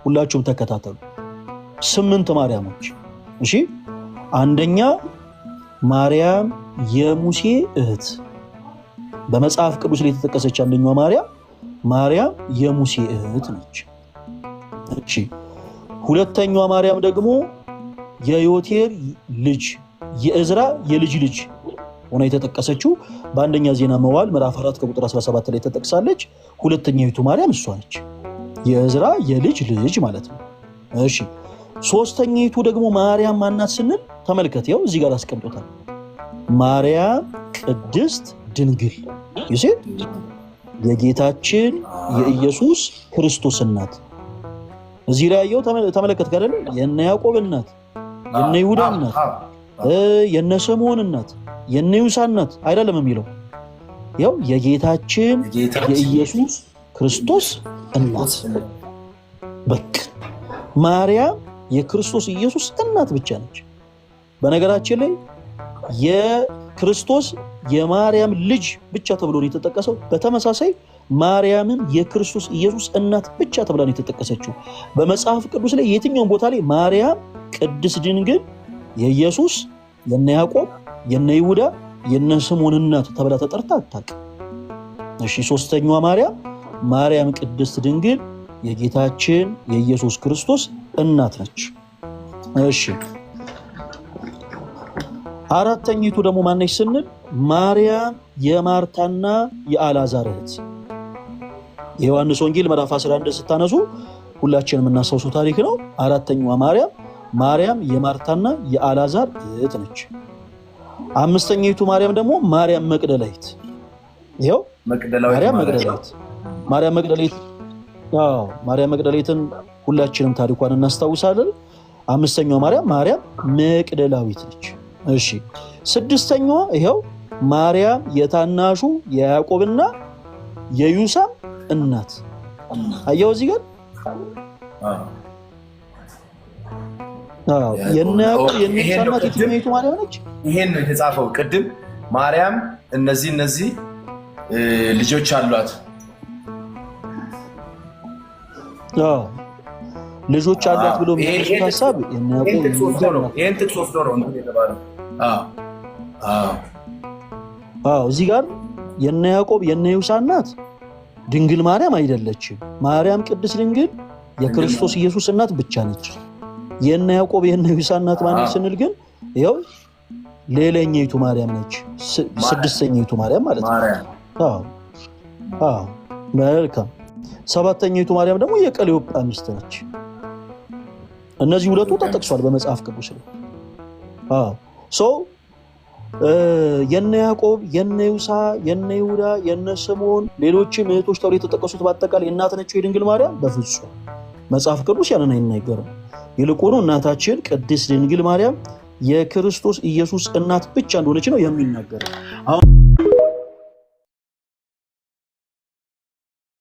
ሁላችሁም ተከታተሉ። 8 ማርያሞች። እሺ፣ አንደኛ ማርያም የሙሴ እህት በመጽሐፍ ቅዱስ ላይ የተጠቀሰች አንደኛዋ ማርያም የሙሴ እህት ነች። እሺ፣ ሁለተኛዋ ማርያም ደግሞ የዮቴር ልጅ የእዝራ የልጅ ልጅ ሆና የተጠቀሰችው በአንደኛ ዜና መዋዕል ምዕራፍ 4 ከቁጥር 17 ላይ ተጠቅሳለች። ሁለተኛይቱ ማርያም እሷ ነች፣ የእዝራ የልጅ ልጅ ማለት ነው። እሺ፣ ሶስተኛይቱ ደግሞ ማርያም ማናት ስንል ተመልከት፣ ያው እዚህ ጋር አስቀምጦታል። ማርያም ቅድስት ድንግል ይሴ የጌታችን የኢየሱስ ክርስቶስ እናት። እዚህ ላይ ያየው ተመለከት አይደል? የነ ያዕቆብ እናት፣ የነ ይሁዳ እናት፣ የነ ስምዖን እናት፣ የነ ይሁዳ እናት አይደለም የሚለው፣ ያው የጌታችን የኢየሱስ ክርስቶስ እናት። በቃ ማርያም የክርስቶስ ኢየሱስ እናት ብቻ ነች። በነገራችን ላይ የክርስቶስ የማርያም ልጅ ብቻ ተብሎ ነው የተጠቀሰው። በተመሳሳይ ማርያምም የክርስቶስ ኢየሱስ እናት ብቻ ተብላ ነው የተጠቀሰችው። በመጽሐፍ ቅዱስ ላይ የትኛውም ቦታ ላይ ማርያም ቅድስት ድንግል የኢየሱስ የነ ያዕቆብ የነ ይሁዳ የነ ስምዖን እናት ተብላ ተጠርታ አታውቅም። እሺ፣ ሶስተኛዋ ማርያም ቅድስት ድንግል የጌታችን የኢየሱስ ክርስቶስ እናት ነች። እሺ፣ አራተኛይቱ ደግሞ ማነች ስንል ማርያም የማርታና የአልዓዛር እህት። የዮሐንስ ወንጌል ምዕራፍ 11 ስታነሱ ሁላችንም የምናስታውሰው ታሪክ ነው። አራተኛዋ ማርያም የማርታና የአልዓዛር እህት ነች። አምስተኛይቱ ማርያም ደግሞ ማርያም መቅደላዊት። ይኸው ማርያም መቅደላዊትን ሁላችንም ታሪኳን እናስታውሳለን። አምስተኛዋ ማርያም መቅደላዊት ነች። እሺ፣ ስድስተኛዋ ይኸው ማርያም የታናሹ የያዕቆብና የዩሳም እናት። አየው እዚህ ጋር የነ ያዕቆብ የነ ዩሳ እናት የትኛይቱ ማርያም ነች? ይሄን የተጻፈው ቅድም ማርያም እነዚህ ልጆች አሏት ልጆች አሏት ብሎ የሚያነሱት ሀሳብ ይሄን ጥቅስ ወስዶ ነው እንትን የተባለው። እዚህ ጋር የነ ያዕቆብ የነ ዩሳ እናት ድንግል ማርያም አይደለችም። ማርያም ቅድስት ድንግል የክርስቶስ ኢየሱስ እናት ብቻ ነች። የነ ያዕቆብ የነ ዩሳ እናት ማነች ስንል ግን ይኸው ሌላኛይቱ ማርያም ነች። ስድስተኛይቱ ማርያም ማለት ነው። መልካም። ሰባተኛይቱ ማርያም ደግሞ የቀሌዮጳ ሚስት ነች። እነዚህ ሁለቱ ተጠቅሷል በመጽሐፍ ቅዱስ ላይ። የነ ያዕቆብ የነ ዩሳ የነ ይሁዳ የነ ስምዖን ሌሎችም እህቶች ተብሎ የተጠቀሱት በአጠቃላይ እናት ነች የድንግል ማርያም? በፍጹም መጽሐፍ ቅዱስ ያንን አይናገርም። ይልቁኑ እናታችን ቅድስት ድንግል ማርያም የክርስቶስ ኢየሱስ እናት ብቻ እንደሆነች ነው የሚናገረው።